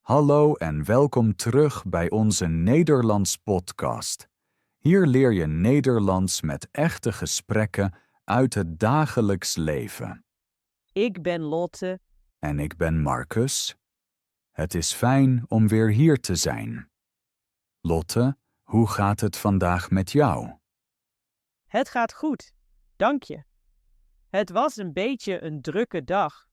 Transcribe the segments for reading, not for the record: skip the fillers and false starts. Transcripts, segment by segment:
Hallo en welkom terug bij onze Nederlands podcast. Hier leer je Nederlands met echte gesprekken uit het dagelijks leven. Ik ben Lotte. En ik ben Marcus. Het is fijn om weer hier te zijn. Lotte, hoe gaat het vandaag met jou? Het gaat goed, dank je. Het was een beetje een drukke dag,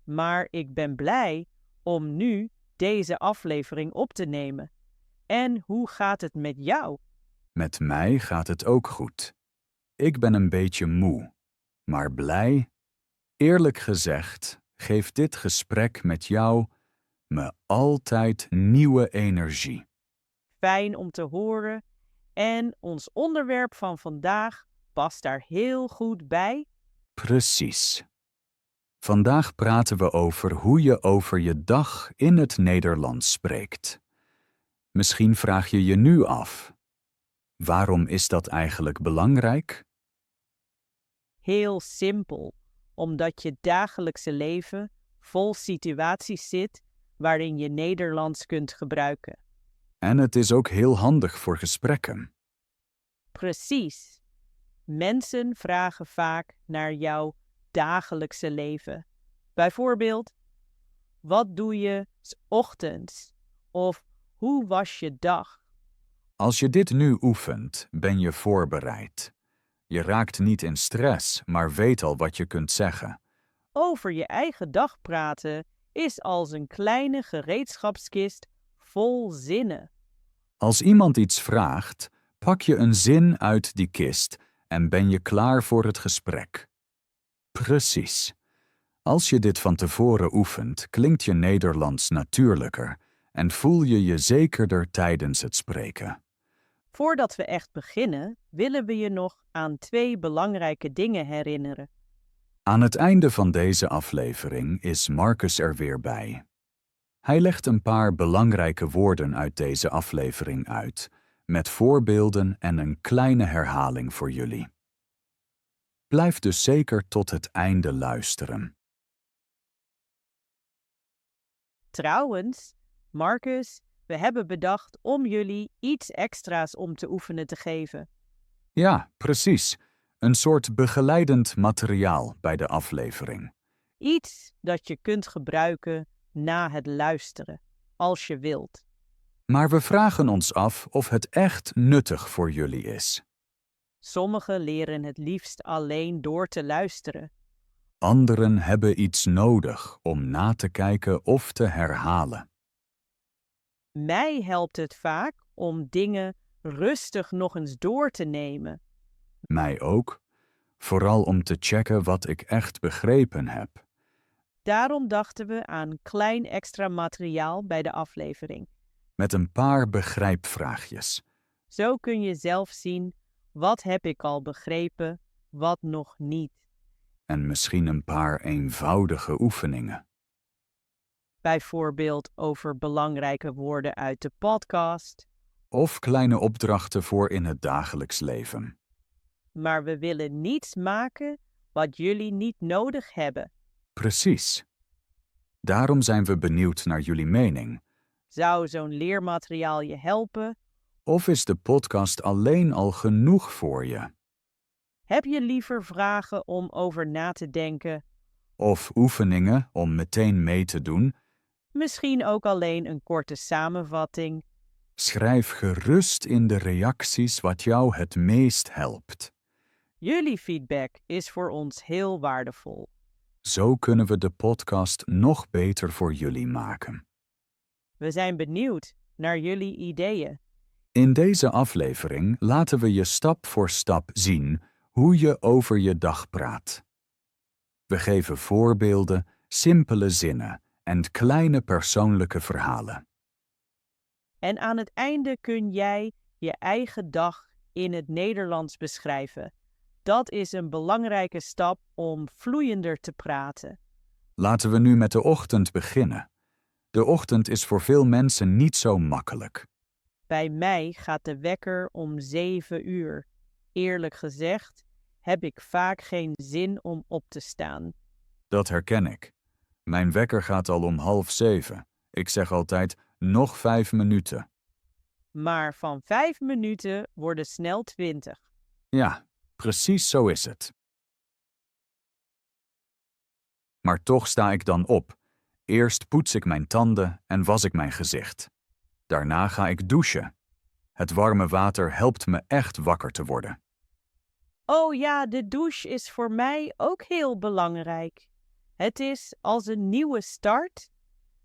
maar ik ben blij om nu deze aflevering op te nemen. En hoe gaat het met jou? Met mij gaat het ook goed. Ik ben een beetje moe, maar blij. Eerlijk gezegd geeft dit gesprek met jou me altijd nieuwe energie. Fijn om te horen. En ons onderwerp van vandaag past daar heel goed bij. Precies. Vandaag praten we over hoe je over je dag in het Nederlands spreekt. Misschien vraag je je nu af: waarom is dat eigenlijk belangrijk? Heel simpel, omdat je dagelijkse leven vol situaties zit waarin je Nederlands kunt gebruiken. En het is ook heel handig voor gesprekken. Precies. Mensen vragen vaak naar jouw dagelijkse leven. Bijvoorbeeld, wat doe je 's ochtends? Of hoe was je dag? Als je dit nu oefent, ben je voorbereid. Je raakt niet in stress, maar weet al wat je kunt zeggen. Over je eigen dag praten is als een kleine gereedschapskist vol zinnen. Als iemand iets vraagt, pak je een zin uit die kist en ben je klaar voor het gesprek. Precies. Als je dit van tevoren oefent, klinkt je Nederlands natuurlijker en voel je je zekerder tijdens het spreken. Voordat we echt beginnen, willen we je nog aan 2 belangrijke dingen herinneren. Aan het einde van deze aflevering is Marcus er weer bij. Hij legt een paar belangrijke woorden uit deze aflevering uit, met voorbeelden en een kleine herhaling voor jullie. Blijf dus zeker tot het einde luisteren. Trouwens, Marcus, we hebben bedacht om jullie iets extra's om te oefenen te geven. Ja, precies. Een soort begeleidend materiaal bij de aflevering. Iets dat je kunt gebruiken na het luisteren, als je wilt. Maar we vragen ons af of het echt nuttig voor jullie is. Sommigen leren het liefst alleen door te luisteren. Anderen hebben iets nodig om na te kijken of te herhalen. Mij helpt het vaak om dingen rustig nog eens door te nemen. Mij ook, vooral om te checken wat ik echt begrepen heb. Daarom dachten we aan klein extra materiaal bij de aflevering. Met een paar begrijpvraagjes. Zo kun je zelf zien, wat heb ik al begrepen, wat nog niet. En misschien een paar eenvoudige oefeningen. Bijvoorbeeld over belangrijke woorden uit de podcast. Of kleine opdrachten voor in het dagelijks leven. Maar we willen niets maken wat jullie niet nodig hebben. Precies. Daarom zijn we benieuwd naar jullie mening. Zou zo'n leermateriaal je helpen? Of is de podcast alleen al genoeg voor je? Heb je liever vragen om over na te denken? Of oefeningen om meteen mee te doen? Misschien ook alleen een korte samenvatting? Schrijf gerust in de reacties wat jou het meest helpt. Jullie feedback is voor ons heel waardevol. Zo kunnen we de podcast nog beter voor jullie maken. We zijn benieuwd naar jullie ideeën. In deze aflevering laten we je stap voor stap zien hoe je over je dag praat. We geven voorbeelden, simpele zinnen en kleine persoonlijke verhalen. En aan het einde kun jij je eigen dag in het Nederlands beschrijven. Dat is een belangrijke stap om vloeiender te praten. Laten we nu met de ochtend beginnen. De ochtend is voor veel mensen niet zo makkelijk. Bij mij gaat de wekker om 7 uur. Eerlijk gezegd heb ik vaak geen zin om op te staan. Dat herken ik. Mijn wekker gaat al om 6:30. Ik zeg altijd, nog 5 minuten. Maar van 5 minuten worden snel 20. Ja, precies zo is het. Maar toch sta ik dan op. Eerst poets ik mijn tanden en was ik mijn gezicht. Daarna ga ik douchen. Het warme water helpt me echt wakker te worden. Oh ja, de douche is voor mij ook heel belangrijk. Het is als een nieuwe start.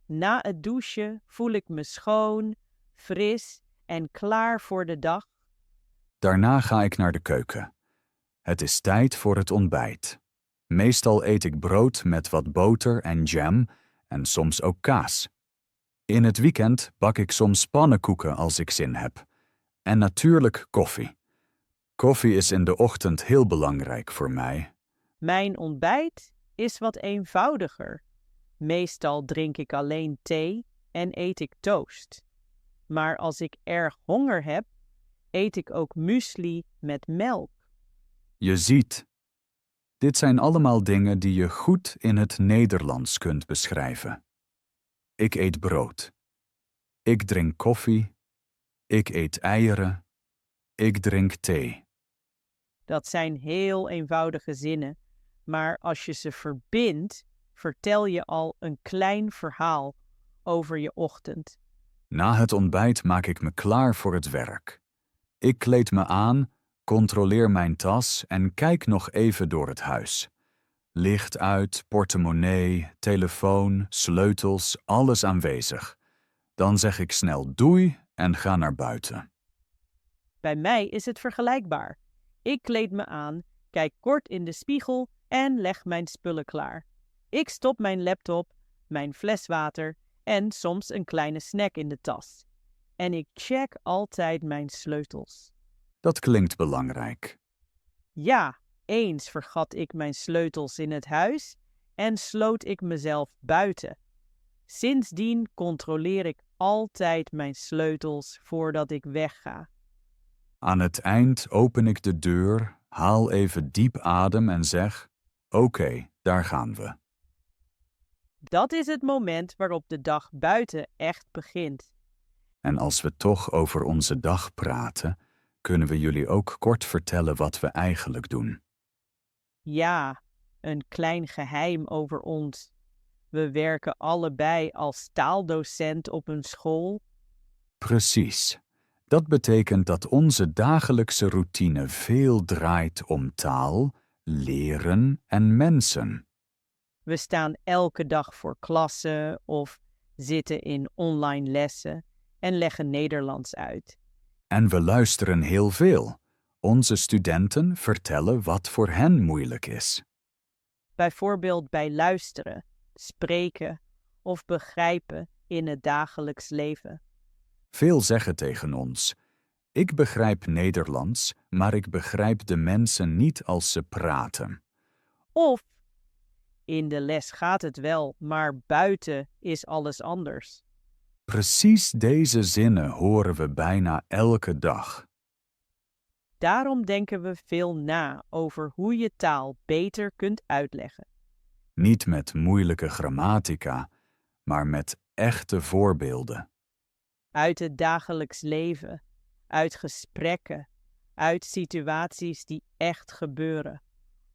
Na het douchen voel ik me schoon, fris en klaar voor de dag. Daarna ga ik naar de keuken. Het is tijd voor het ontbijt. Meestal eet ik brood met wat boter en jam en soms ook kaas. In het weekend bak ik soms pannenkoeken als ik zin heb. En natuurlijk koffie. Koffie is in de ochtend heel belangrijk voor mij. Mijn ontbijt is wat eenvoudiger. Meestal drink ik alleen thee en eet ik toast. Maar als ik erg honger heb, eet ik ook muesli met melk. Je ziet, dit zijn allemaal dingen die je goed in het Nederlands kunt beschrijven. Ik eet brood. Ik drink koffie. Ik eet eieren. Ik drink thee. Dat zijn heel eenvoudige zinnen, maar als je ze verbindt, vertel je al een klein verhaal over je ochtend. Na het ontbijt maak ik me klaar voor het werk. Ik kleed me aan, controleer mijn tas en kijk nog even door het huis. Licht uit, portemonnee, telefoon, sleutels, alles aanwezig. Dan zeg ik snel doei en ga naar buiten. Bij mij is het vergelijkbaar. Ik kleed me aan, kijk kort in de spiegel en leg mijn spullen klaar. Ik stop mijn laptop, mijn fles water en soms een kleine snack in de tas. En ik check altijd mijn sleutels. Dat klinkt belangrijk. Ja, eens vergat ik mijn sleutels in het huis en sloot ik mezelf buiten. Sindsdien controleer ik altijd mijn sleutels voordat ik wegga. Aan het eind open ik de deur, haal even diep adem en zeg: oké, daar gaan we. Dat is het moment waarop de dag buiten echt begint. En als we toch over onze dag praten, kunnen we jullie ook kort vertellen wat we eigenlijk doen. Ja, een klein geheim over ons. We werken allebei als taaldocent op een school. Precies. Dat betekent dat onze dagelijkse routine veel draait om taal, leren en mensen. We staan elke dag voor klassen of zitten in online lessen en leggen Nederlands uit. En we luisteren heel veel. Onze studenten vertellen wat voor hen moeilijk is. Bijvoorbeeld bij luisteren, spreken of begrijpen in het dagelijks leven. Veel zeggen tegen ons: ik begrijp Nederlands, maar ik begrijp de mensen niet als ze praten. Of in de les gaat het wel, maar buiten is alles anders. Precies deze zinnen horen we bijna elke dag. Daarom denken we veel na over hoe je taal beter kunt uitleggen. Niet met moeilijke grammatica, maar met echte voorbeelden. Uit het dagelijks leven, uit gesprekken, uit situaties die echt gebeuren.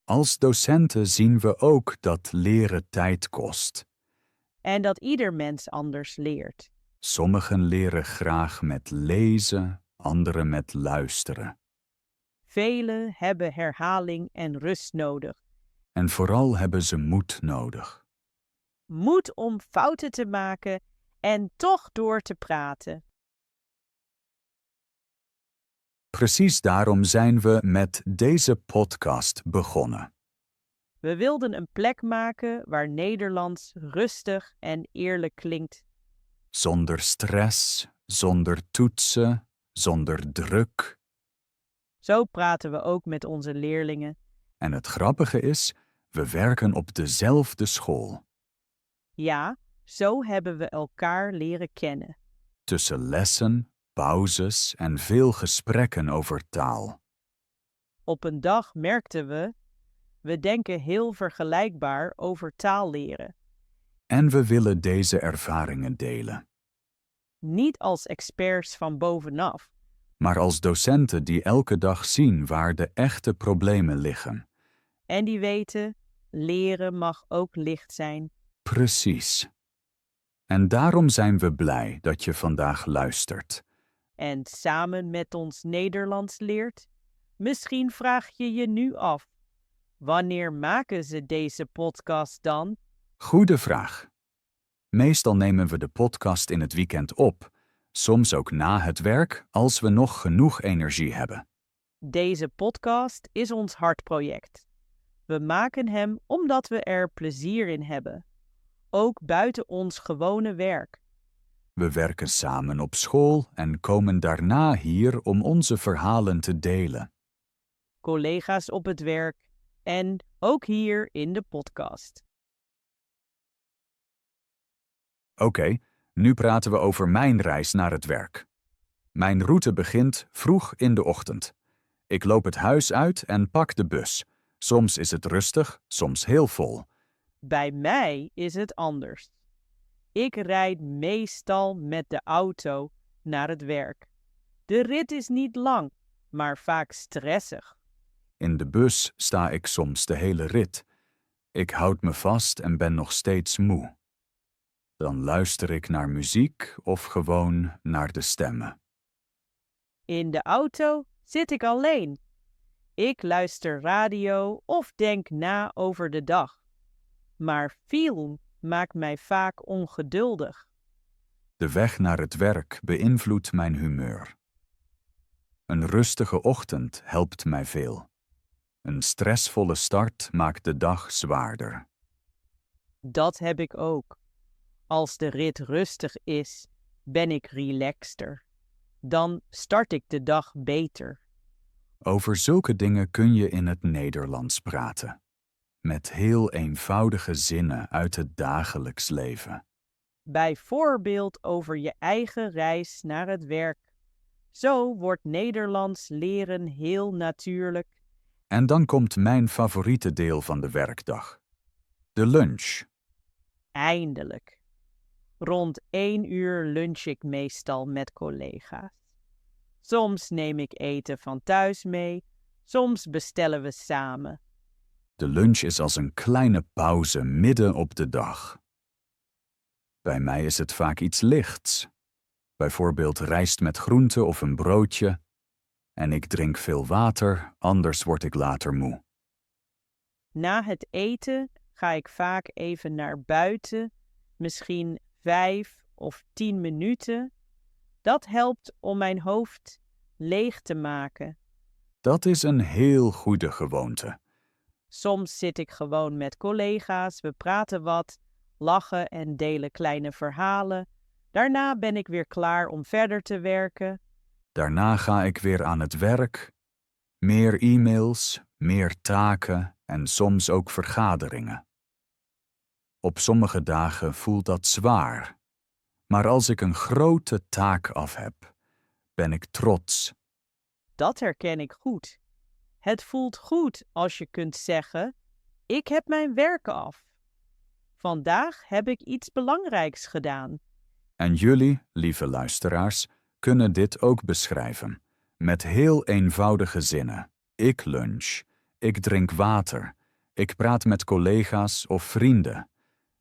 Als docenten zien we ook dat leren tijd kost. En dat ieder mens anders leert. Sommigen leren graag met lezen, anderen met luisteren. Velen hebben herhaling en rust nodig. En vooral hebben ze moed nodig. Moed om fouten te maken en toch door te praten. Precies daarom zijn we met deze podcast begonnen. We wilden een plek maken waar Nederlands rustig en eerlijk klinkt. Zonder stress, zonder toetsen, zonder druk. Zo praten we ook met onze leerlingen. En het grappige is, we werken op dezelfde school. Ja, zo hebben we elkaar leren kennen. Tussen lessen, pauzes en veel gesprekken over taal. Op een dag merkten we denken heel vergelijkbaar over taal leren. En we willen deze ervaringen delen. Niet als experts van bovenaf. Maar als docenten die elke dag zien waar de echte problemen liggen. En die weten, leren mag ook licht zijn. Precies. En daarom zijn we blij dat je vandaag luistert. En samen met ons Nederlands leert. Misschien vraag je je nu af, wanneer maken ze deze podcast dan? Goede vraag. Meestal nemen we de podcast in het weekend op, soms ook na het werk als we nog genoeg energie hebben. Deze podcast is ons hartproject. We maken hem omdat we er plezier in hebben, ook buiten ons gewone werk. We werken samen op school en komen daarna hier om onze verhalen te delen. Collega's op het werk en ook hier in de podcast. Oké, nu praten we over mijn reis naar het werk. Mijn route begint vroeg in de ochtend. Ik loop het huis uit en pak de bus. Soms is het rustig, soms heel vol. Bij mij is het anders. Ik rijd meestal met de auto naar het werk. De rit is niet lang, maar vaak stressig. In de bus sta ik soms de hele rit. Ik houd me vast en ben nog steeds moe. Dan luister ik naar muziek of gewoon naar de stemmen. In de auto zit ik alleen. Ik luister radio of denk na over de dag. Maar film maakt mij vaak ongeduldig. De weg naar het werk beïnvloedt mijn humeur. Een rustige ochtend helpt mij veel. Een stressvolle start maakt de dag zwaarder. Dat heb ik ook. Als de rit rustig is, ben ik relaxter. Dan start ik de dag beter. Over zulke dingen kun je in het Nederlands praten. Met heel eenvoudige zinnen uit het dagelijks leven. Bijvoorbeeld over je eigen reis naar het werk. Zo wordt Nederlands leren heel natuurlijk. En dan komt mijn favoriete deel van de werkdag. De lunch. Eindelijk. Rond 1 uur lunch ik meestal met collega's. Soms neem ik eten van thuis mee, soms bestellen we samen. De lunch is als een kleine pauze midden op de dag. Bij mij is het vaak iets lichts. Bijvoorbeeld rijst met groente of een broodje. En ik drink veel water, anders word ik later moe. Na het eten ga ik vaak even naar buiten, misschien 5 of 10 minuten. Dat helpt om mijn hoofd leeg te maken. Dat is een heel goede gewoonte. Soms zit ik gewoon met collega's, we praten wat, lachen en delen kleine verhalen. Daarna ben ik weer klaar om verder te werken. Daarna ga ik weer aan het werk. Meer e-mails, meer taken en soms ook vergaderingen. Op sommige dagen voelt dat zwaar. Maar als ik een grote taak af heb, ben ik trots. Dat herken ik goed. Het voelt goed als je kunt zeggen, ik heb mijn werk af. Vandaag heb ik iets belangrijks gedaan. En jullie, lieve luisteraars, kunnen dit ook beschrijven. Met heel eenvoudige zinnen. Ik lunch. Ik drink water. Ik praat met collega's of vrienden.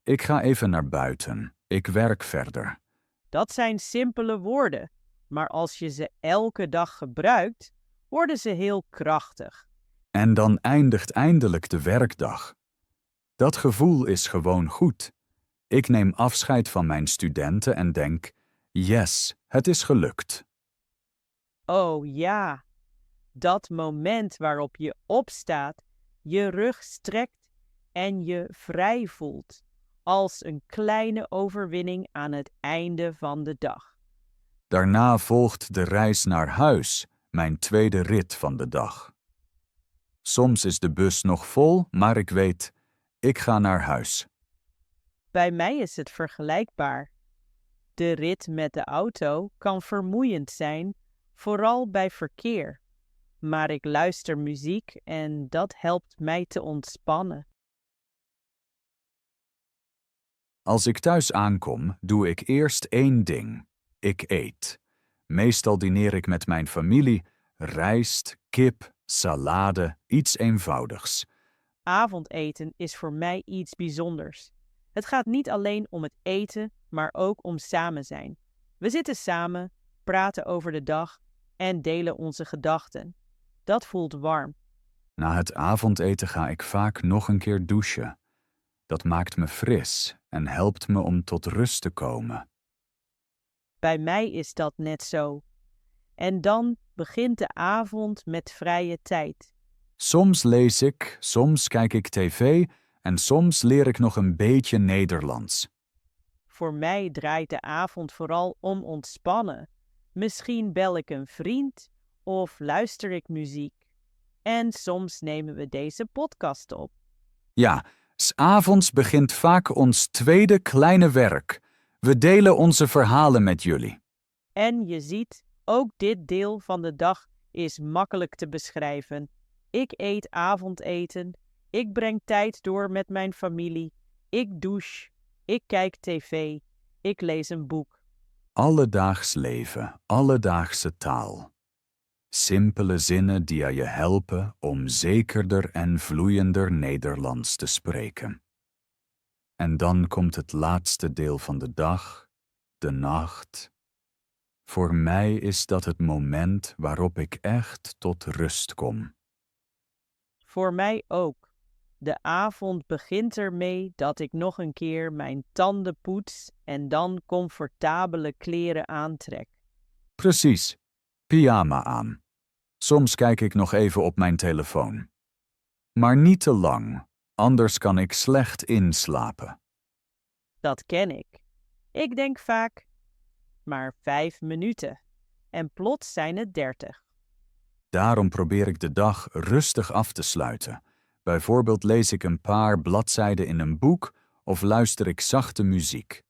Ik ga even naar buiten. Ik werk verder. Dat zijn simpele woorden, maar als je ze elke dag gebruikt, worden ze heel krachtig. En dan eindigt eindelijk de werkdag. Dat gevoel is gewoon goed. Ik neem afscheid van mijn studenten en denk, yes, het is gelukt. Oh ja, dat moment waarop je opstaat, je rug strekt en je vrij voelt, als een kleine overwinning aan het einde van de dag. Daarna volgt de reis naar huis, mijn tweede rit van de dag. Soms is de bus nog vol, maar ik weet, ik ga naar huis. Bij mij is het vergelijkbaar. De rit met de auto kan vermoeiend zijn, vooral bij verkeer. Maar ik luister muziek en dat helpt mij te ontspannen. Als ik thuis aankom, doe ik eerst één ding. Ik eet. Meestal dineer ik met mijn familie, rijst, kip, salade, iets eenvoudigs. Avondeten is voor mij iets bijzonders. Het gaat niet alleen om het eten, maar ook om samen zijn. We zitten samen, praten over de dag en delen onze gedachten. Dat voelt warm. Na het avondeten ga ik vaak nog een keer douchen. Dat maakt me fris en helpt me om tot rust te komen. Bij mij is dat net zo. En dan begint de avond met vrije tijd. Soms lees ik, soms kijk ik tv en soms leer ik nog een beetje Nederlands. Voor mij draait de avond vooral om ontspannen. Misschien bel ik een vriend of luister ik muziek. En soms nemen we deze podcast op. Ja, 's avonds begint vaak ons tweede kleine werk. We delen onze verhalen met jullie. En je ziet, ook dit deel van de dag is makkelijk te beschrijven. Ik eet avondeten, ik breng tijd door met mijn familie, ik douche, ik kijk tv, ik lees een boek. Alledaags leven, alledaagse taal. Simpele zinnen die je helpen om zekerder en vloeiender Nederlands te spreken. En dan komt het laatste deel van de dag, de nacht. Voor mij is dat het moment waarop ik echt tot rust kom. Voor mij ook. De avond begint ermee dat ik nog een keer mijn tanden poets en dan comfortabele kleren aantrek. Precies, pyjama aan. Soms kijk ik nog even op mijn telefoon. Maar niet te lang, anders kan ik slecht inslapen. Dat ken ik. Ik denk vaak, maar 5 minuten. En plots zijn het 30. Daarom probeer ik de dag rustig af te sluiten. Bijvoorbeeld lees ik een paar bladzijden in een boek of luister ik zachte muziek.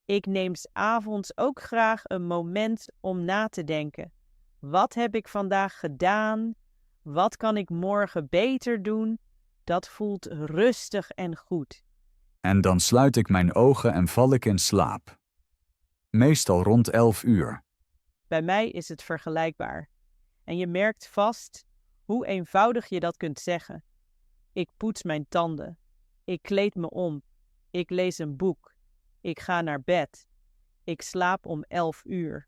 Ik neem 's avonds ook graag een moment om na te denken. Wat heb ik vandaag gedaan? Wat kan ik morgen beter doen? Dat voelt rustig en goed. En dan sluit ik mijn ogen en val ik in slaap. Meestal rond 11 uur. Bij mij is het vergelijkbaar. En je merkt vast hoe eenvoudig je dat kunt zeggen. Ik poets mijn tanden. Ik kleed me om. Ik lees een boek. Ik ga naar bed. Ik slaap om 11 uur.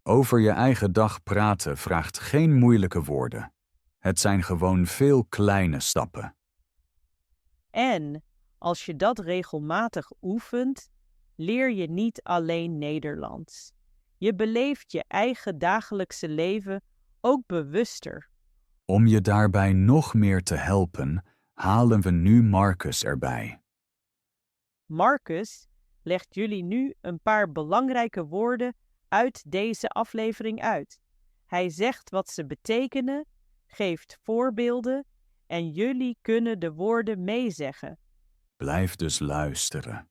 Over je eigen dag praten vraagt geen moeilijke woorden. Het zijn gewoon veel kleine stappen. En als je dat regelmatig oefent, leer je niet alleen Nederlands. Je beleeft je eigen dagelijkse leven ook bewuster. Om je daarbij nog meer te helpen, halen we nu Marcus erbij. Marcus legt jullie nu een paar belangrijke woorden uit deze aflevering uit. Hij zegt wat ze betekenen, geeft voorbeelden en jullie kunnen de woorden meezeggen. Blijf dus luisteren.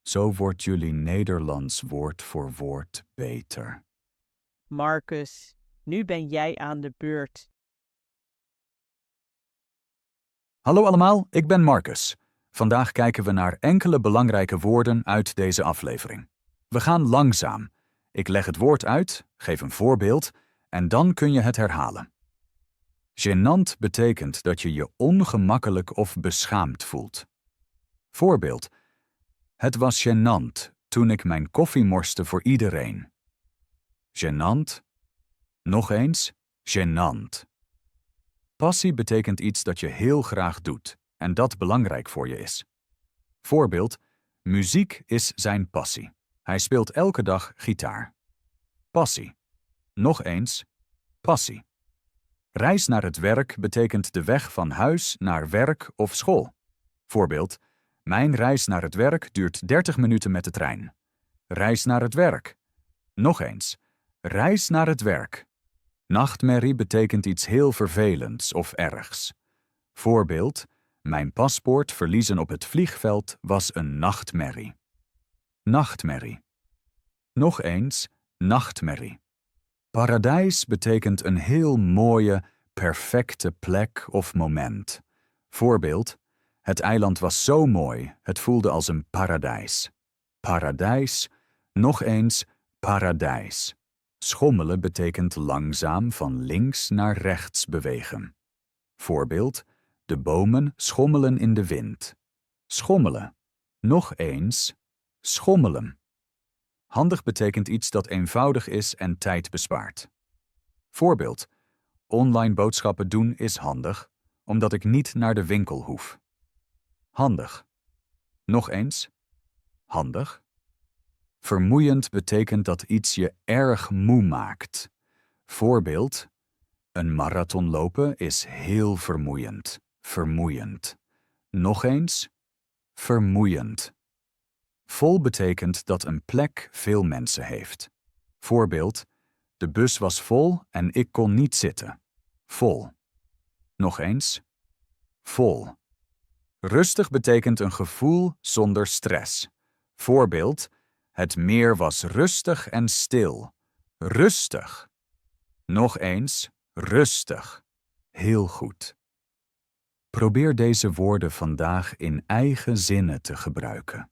Zo wordt jullie Nederlands woord voor woord beter. Marcus, nu ben jij aan de beurt. Hallo allemaal, ik ben Marcus. Vandaag kijken we naar enkele belangrijke woorden uit deze aflevering. We gaan langzaam. Ik leg het woord uit, geef een voorbeeld en dan kun je het herhalen. Gênant betekent dat je je ongemakkelijk of beschaamd voelt. Voorbeeld: het was gênant toen ik mijn koffie morste voor iedereen. Gênant. Nog eens, gênant. Passie betekent iets dat je heel graag doet en dat belangrijk voor je is. Voorbeeld: muziek is zijn passie. Hij speelt elke dag gitaar. Passie. Nog eens, passie. Reis naar het werk betekent de weg van huis naar werk of school. Voorbeeld: mijn reis naar het werk duurt 30 minuten met de trein. Reis naar het werk. Nog eens, reis naar het werk. Nachtmerrie betekent iets heel vervelends of ergs. Voorbeeld: mijn paspoort verliezen op het vliegveld was een nachtmerrie. Nachtmerrie. Nog eens, nachtmerrie. Paradijs betekent een heel mooie, perfecte plek of moment. Voorbeeld: Het eiland was zo mooi, het voelde als een paradijs. Paradijs, nog eens paradijs. Schommelen betekent langzaam van links naar rechts bewegen. Voorbeeld, de bomen schommelen in de wind. Schommelen. Nog eens, schommelen. Handig betekent iets dat eenvoudig is en tijd bespaart. Voorbeeld, online boodschappen doen is handig, omdat ik niet naar de winkel hoef. Handig. Nog eens, handig. Vermoeiend betekent dat iets je erg moe maakt. Voorbeeld, een marathon lopen is heel vermoeiend. Vermoeiend. Nog eens, vermoeiend. Vol betekent dat een plek veel mensen heeft. Voorbeeld, de bus was vol en ik kon niet zitten. Vol. Nog eens, vol. Rustig betekent een gevoel zonder stress. Voorbeeld, het meer was rustig en stil. Rustig. Nog eens, rustig. Heel goed. Probeer deze woorden vandaag in eigen zinnen te gebruiken.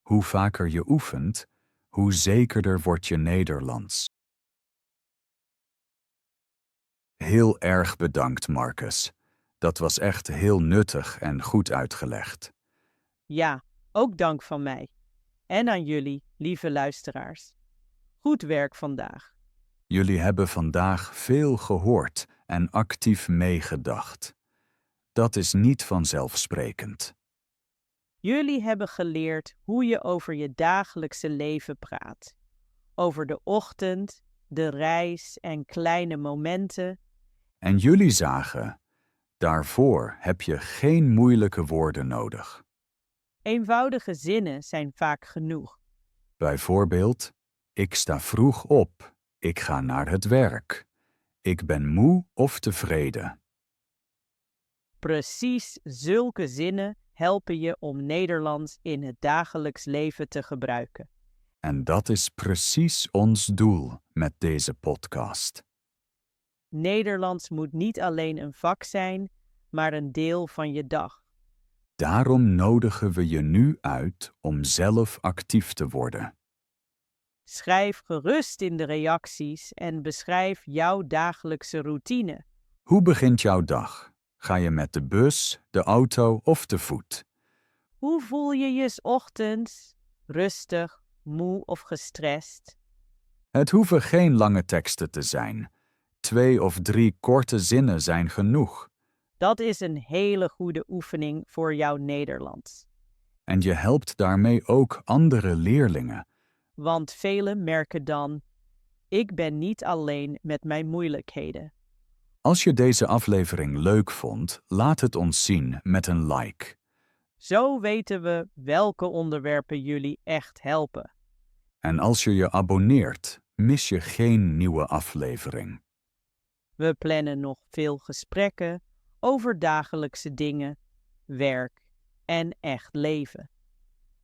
Hoe vaker je oefent, hoe zekerder wordt je Nederlands. Heel erg bedankt, Marcus. Dat was echt heel nuttig en goed uitgelegd. Ja, ook dank van mij. En aan jullie, lieve luisteraars. Goed werk vandaag. Jullie hebben vandaag veel gehoord en actief meegedacht. Dat is niet vanzelfsprekend. Jullie hebben geleerd hoe je over je dagelijkse leven praat. Over de ochtend, de reis en kleine momenten. En jullie zagen, daarvoor heb je geen moeilijke woorden nodig. Eenvoudige zinnen zijn vaak genoeg. Bijvoorbeeld, ik sta vroeg op, ik ga naar het werk. Ik ben moe of tevreden. Precies zulke zinnen helpen je om Nederlands in het dagelijks leven te gebruiken. En dat is precies ons doel met deze podcast. Nederlands moet niet alleen een vak zijn, maar een deel van je dag. Daarom nodigen we je nu uit om zelf actief te worden. Schrijf gerust in de reacties en beschrijf jouw dagelijkse routine. Hoe begint jouw dag? Ga je met de bus, de auto of te voet? Hoe voel je je 's ochtends? Rustig, moe of gestrest? Het hoeven geen lange teksten te zijn. 2 of 3 korte zinnen zijn genoeg. Dat is een hele goede oefening voor jouw Nederlands. En je helpt daarmee ook andere leerlingen. Want velen merken dan, ik ben niet alleen met mijn moeilijkheden. Als je deze aflevering leuk vond, laat het ons zien met een like. Zo weten we welke onderwerpen jullie echt helpen. En als je je abonneert, mis je geen nieuwe aflevering. We plannen nog veel gesprekken over dagelijkse dingen, werk en echt leven.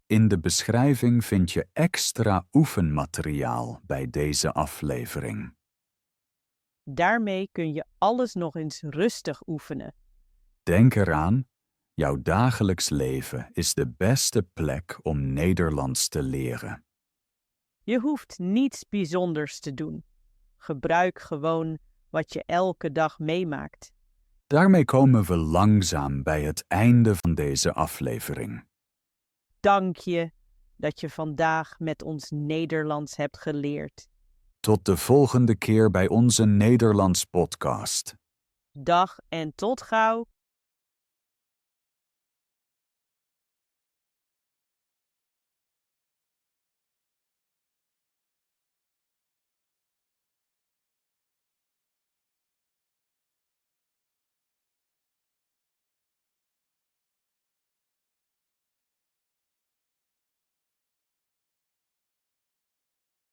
In de beschrijving vind je extra oefenmateriaal bij deze aflevering. Daarmee kun je alles nog eens rustig oefenen. Denk eraan, jouw dagelijks leven is de beste plek om Nederlands te leren. Je hoeft niets bijzonders te doen. Gebruik gewoon wat je elke dag meemaakt. Daarmee komen we langzaam bij het einde van deze aflevering. Dank je dat je vandaag met ons Nederlands hebt geleerd. Tot de volgende keer bij onze Nederlands podcast. Dag en tot gauw!